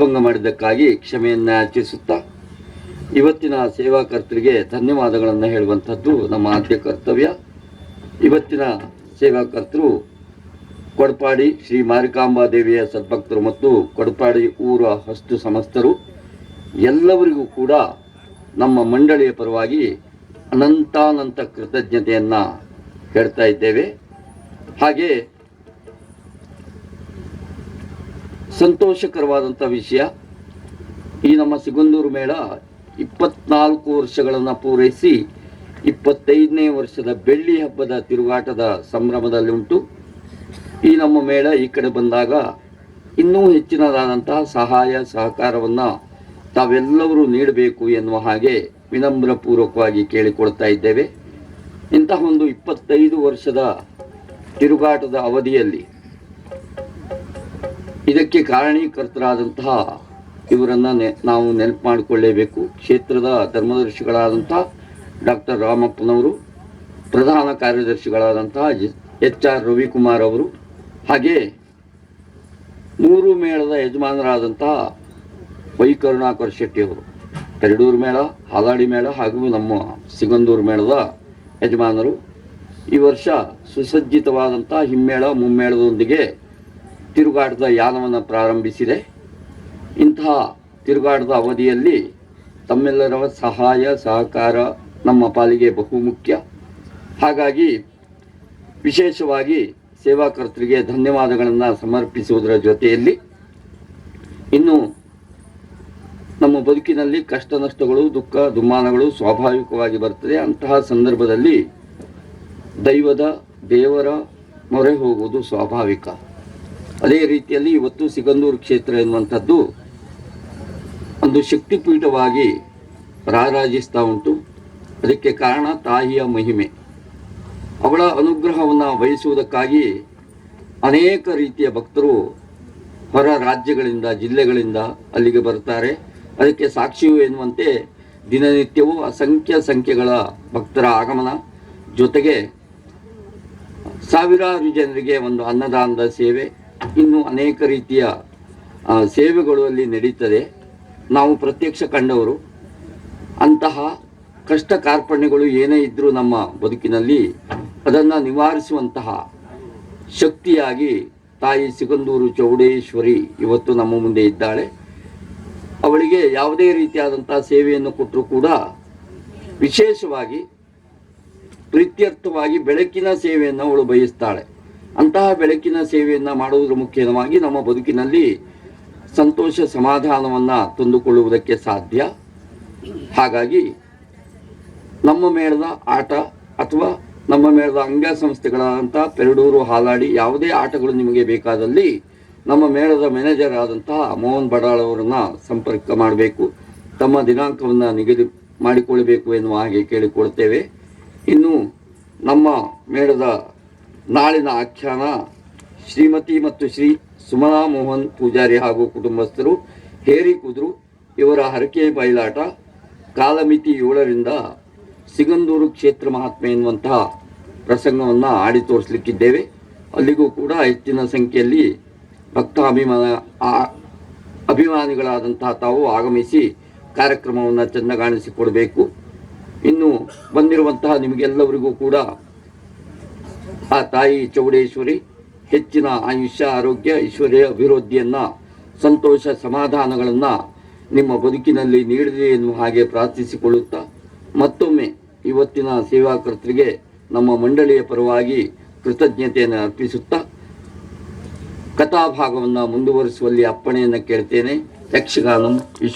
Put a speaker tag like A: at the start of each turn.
A: ಭಂಗ ಮಾಡಿದ್ದಕ್ಕಾಗಿ ಕ್ಷಮೆಯನ್ನು ಯಾಚಿಸುತ್ತಾ ಇವತ್ತಿನ ಸೇವಾಕರ್ತರಿಗೆ ಧನ್ಯವಾದಗಳನ್ನು ಹೇಳುವಂಥದ್ದು ನಮ್ಮ ಆದ್ಯ ಕರ್ತವ್ಯ. ಇವತ್ತಿನ ಸೇವಾಕರ್ತರು ಕೊಡಪಾಡಿ ಶ್ರೀ ಮಾರಿಕಾಂಬಾ ದೇವಿಯ ಸದ್ಭಕ್ತರು ಮತ್ತು ಕೊಡಪಾಡಿ ಊರ ಅಷ್ಟು ಸಮಸ್ತರು ಎಲ್ಲವರಿಗೂ ಕೂಡ ನಮ್ಮ ಮಂಡಳಿಯ ಪರವಾಗಿ ಅನಂತಾನಂತ ಕೃತಜ್ಞತೆಯನ್ನು ಹೇಳ್ತಾ ಇದ್ದೇವೆ. ಹಾಗೆ ಸಂತೋಷಕರವಾದಂಥ ವಿಷಯ, ಈ ನಮ್ಮ ಸಿಗಂದೂರು ಮೇಳ 24 ವರ್ಷಗಳನ್ನು ಪೂರೈಸಿ 25ನೇ ವರ್ಷದ ಬೆಳ್ಳಿ ಹಬ್ಬದ ತಿರುಗಾಟದ ಸಂಭ್ರಮದಲ್ಲಿ ಉಂಟು. ಈ ನಮ್ಮ ಮೇಳ ಈ ಕಡೆ ಬಂದಾಗ ಇನ್ನೂ ಹೆಚ್ಚಿನದಾದಂತಹ ಸಹಾಯ ಸಹಕಾರವನ್ನು ತಾವೆಲ್ಲರೂ ನೀಡಬೇಕು ಎನ್ನುವ ಹಾಗೆ ವಿನಮ್ರಪೂರ್ವಕವಾಗಿ ಕೇಳಿಕೊಳ್ತಾ ಇದ್ದೇವೆ. ಇಂತಹ ಒಂದು 25 ವರ್ಷದ ತಿರುಗಾಟದ ಅವಧಿಯಲ್ಲಿ ಇದಕ್ಕೆ ಕಾರಣೀಕರ್ತರಾದಂತಹ ಇವರನ್ನು ನಾವು ನೆನಪು ಮಾಡಿಕೊಳ್ಳಲೇಬೇಕು. ಕ್ಷೇತ್ರದ ಧರ್ಮದರ್ಶಿಗಳಾದಂತಹ ಡಾಕ್ಟರ್ ರಾಮಪ್ಪನವರು, ಪ್ರಧಾನ ಕಾರ್ಯದರ್ಶಿಗಳಾದಂತಹ HR ರವಿಕುಮಾರ್ ಅವರು, ಹಾಗೆ 3 ಮೇಳದ ಯಜಮಾನರಾದಂತಹ ವೈ ಕರುಣಾಕರ್ ಶೆಟ್ಟಿಯವರು, ಪೆರಡೂರು ಮೇಳ, ಹಾಲಾಡಿ ಮೇಳ ಹಾಗೂ ನಮ್ಮ ಸಿಗಂದೂರು ಮೇಳದ ಯಜಮಾನರು. ಈ ವರ್ಷ ಸುಸಜ್ಜಿತವಾದಂಥ ಹಿಮ್ಮೇಳ ಮುಮ್ಮೇಳದೊಂದಿಗೆ ತಿರುಗಾಟದ ಯಾನವನ್ನು ಪ್ರಾರಂಭಿಸಿದೆ. ಇಂತಹ ತಿರುಗಾಟದ ಅವಧಿಯಲ್ಲಿ ತಮ್ಮೆಲ್ಲರ ಸಹಾಯ ಸಹಕಾರ ನಮ್ಮ ಪಾಲಿಗೆ ಬಹುಮುಖ್ಯ. ಹಾಗಾಗಿ ವಿಶೇಷವಾಗಿ ಸೇವಾಕರ್ತರಿಗೆ ಧನ್ಯವಾದಗಳನ್ನು ಸಮರ್ಪಿಸುವುದರ ಜೊತೆಯಲ್ಲಿ ಇನ್ನು ನಮ್ಮ ಬದುಕಿನಲ್ಲಿ ಕಷ್ಟ ನಷ್ಟಗಳು, ದುಃಖ ದುಮ್ಮಾನಗಳು ಸ್ವಾಭಾವಿಕವಾಗಿ ಬರ್ತದೆ. ಅಂತಹ ಸಂದರ್ಭದಲ್ಲಿ ದೇವರ ಮೊರೆ ಹೋಗುವುದು ಸ್ವಾಭಾವಿಕ. ಅದೇ ರೀತಿಯಲ್ಲಿ ಇವತ್ತು ಸಿಗಂದೂರು ಕ್ಷೇತ್ರ ಎನ್ನುವಂಥದ್ದು ಒಂದು ಶಕ್ತಿಪೀಠವಾಗಿ ರಾರಾಜಿಸ್ತಾ ಉಂಟು. ಅದಕ್ಕೆ ಕಾರಣ ತಾಯಿಯ ಮಹಿಮೆ. ಅವಳ ಅನುಗ್ರಹವನ್ನು ಬಯಸುವುದಕ್ಕಾಗಿ ಅನೇಕ ರೀತಿಯ ಭಕ್ತರು ಹೊರ ರಾಜ್ಯಗಳಿಂದ ಜಿಲ್ಲೆಗಳಿಂದ ಅಲ್ಲಿಗೆ ಬರ್ತಾರೆ. ಅದಕ್ಕೆ ಸಾಕ್ಷಿಯು ಎನ್ನುವಂತೆ ದಿನನಿತ್ಯವೂ ಸಂಖ್ಯೆಗಳ ಭಕ್ತರ ಆಗಮನ, ಜೊತೆಗೆ ಸಾವಿರಾರು ಜನರಿಗೆ ಒಂದು ಅನ್ನದಾನದ ಸೇವೆ, ಇನ್ನು ಅನೇಕ ರೀತಿಯ ಸೇವೆಗಳು ಅಲ್ಲಿ ನಡೀತದೆ. ನಾವು ಪ್ರತ್ಯಕ್ಷ ಕಂಡವರು. ಅಂತಹ ಕಷ್ಟ ಕಾರ್ಪಣ್ಯಗಳು ಏನೇ ಇದ್ದರೂ ನಮ್ಮ ಬದುಕಿನಲ್ಲಿ ಅದನ್ನು ನಿವಾರಿಸುವಂತಹ ಶಕ್ತಿಯಾಗಿ ತಾಯಿ ಸಿಗಂದೂರು ಚೌಡೇಶ್ವರಿ ಇವತ್ತು ನಮ್ಮ ಮುಂದೆ ಇದ್ದಾಳೆ. ಅವಳಿಗೆ ಯಾವುದೇ ರೀತಿಯಾದಂಥ ಸೇವೆಯನ್ನು ಕೊಟ್ಟರೂ ಕೂಡ ವಿಶೇಷವಾಗಿ ಪ್ರೀತ್ಯರ್ಥವಾಗಿ ಬೆಳಕಿನ ಸೇವೆಯನ್ನು ಅವಳು ಬಯಸ್ತಾಳೆ. ಅಂತಹ ಬೆಳಕಿನ ಸೇವೆಯನ್ನು ಮಾಡುವುದರ ಮುಖ್ಯವಾಗಿ ನಮ್ಮ ಬದುಕಿನಲ್ಲಿ ಸಂತೋಷ ಸಮಾಧಾನವನ್ನು ತಂದುಕೊಳ್ಳುವುದಕ್ಕೆ ಸಾಧ್ಯ. ಹಾಗಾಗಿ ನಮ್ಮ ಮೇಳದ ಆಟ ಅಥವಾ ನಮ್ಮ ಮೇಳದ ಅಂಗಸಂಸ್ಥೆಗಳಾದಂಥ ಪೆರಡೂರು, ಹಾಲಾಡಿ ಯಾವುದೇ ಆಟಗಳು ನಿಮಗೆ ಬೇಕಾದಲ್ಲಿ ನಮ್ಮ ಮೇಳದ ಮ್ಯಾನೇಜರ್ ಆದಂತಹ ಮೋಹನ್ ಬಡಾಳ್ ಅವರನ್ನು ಸಂಪರ್ಕ ಮಾಡಬೇಕು. ತಮ್ಮ ದಿನಾಂಕವನ್ನು ನಿಗದಿ ಮಾಡಿಕೊಳ್ಳಬೇಕು ಎನ್ನುವ ಹಾಗೆ ಕೇಳಿಕೊಳ್ತೇವೆ. ಇನ್ನು ನಮ್ಮ ಮೇಳದ ನಾಳಿನ ಆಖ್ಯಾನ ಶ್ರೀಮತಿ ಮತ್ತು ಶ್ರೀ ಸುಮನಾ ಮೋಹನ್ ಪೂಜಾರಿ ಹಾಗೂ ಕುಟುಂಬಸ್ಥರು ಹೇರಿ ಕುದ್ರು ಇವರ ಹರಕೆ ಬಯಲಾಟ ಕಾಲಮಿತಿ 7ರಿಂದ ಸಿಗಂದೂರು ಕ್ಷೇತ್ರ ಮಹಾತ್ಮೆ ಎನ್ನುವಂತಹ ಪ್ರಸಂಗವನ್ನು ಆಡಿ ತೋರಿಸಲಿಕ್ಕಿದ್ದೇವೆ. ಅಲ್ಲಿಗೂ ಕೂಡ ಹೆಚ್ಚಿನ ಸಂಖ್ಯೆಯಲ್ಲಿ ಭಕ್ತ ಅಭಿಮಾನಿಗಳಾದಂತಹ ತಾವು ಆಗಮಿಸಿ ಕಾರ್ಯಕ್ರಮವನ್ನು ಚೆಂದಗಾಣಿಸಿಕೊಡಬೇಕು. ಇನ್ನು ಬಂದಿರುವಂತಹ ನಿಮಗೆಲ್ಲವರಿಗೂ ಕೂಡ ಆ ತಾಯಿ ಚೌಡೇಶ್ವರಿ ಹೆಚ್ಚಿನ ಆಯುಷ್ಯ, ಆರೋಗ್ಯ, ಐಶ್ವರ್ಯ, ಅಭಿವೃದ್ಧಿಯನ್ನು, ಸಂತೋಷ ಸಮಾಧಾನಗಳನ್ನು ನಿಮ್ಮ ಬದುಕಿನಲ್ಲಿ ನೀಡಲಿ ಎನ್ನುವ ಹಾಗೆ ಪ್ರಾರ್ಥಿಸಿಕೊಳ್ಳುತ್ತಾ ಮತ್ತೊಮ್ಮೆ ಇವತ್ತಿನ ಸೇವಾಕರ್ತರಿಗೆ ನಮ್ಮ ಮಂಡಳಿಯ ಪರವಾಗಿ ಕೃತಜ್ಞತೆಯನ್ನು ಅರ್ಪಿಸುತ್ತಾ ಕಥಾಭಾಗವನ್ನು ಮುಂದುವರಿಸುವಲ್ಲಿ ಅಪ್ಪಣೆಯನ್ನು ಕೇಳ್ತೇನೆ. ಯಕ್ಷಗಾನಂ ವಿಶ್ವ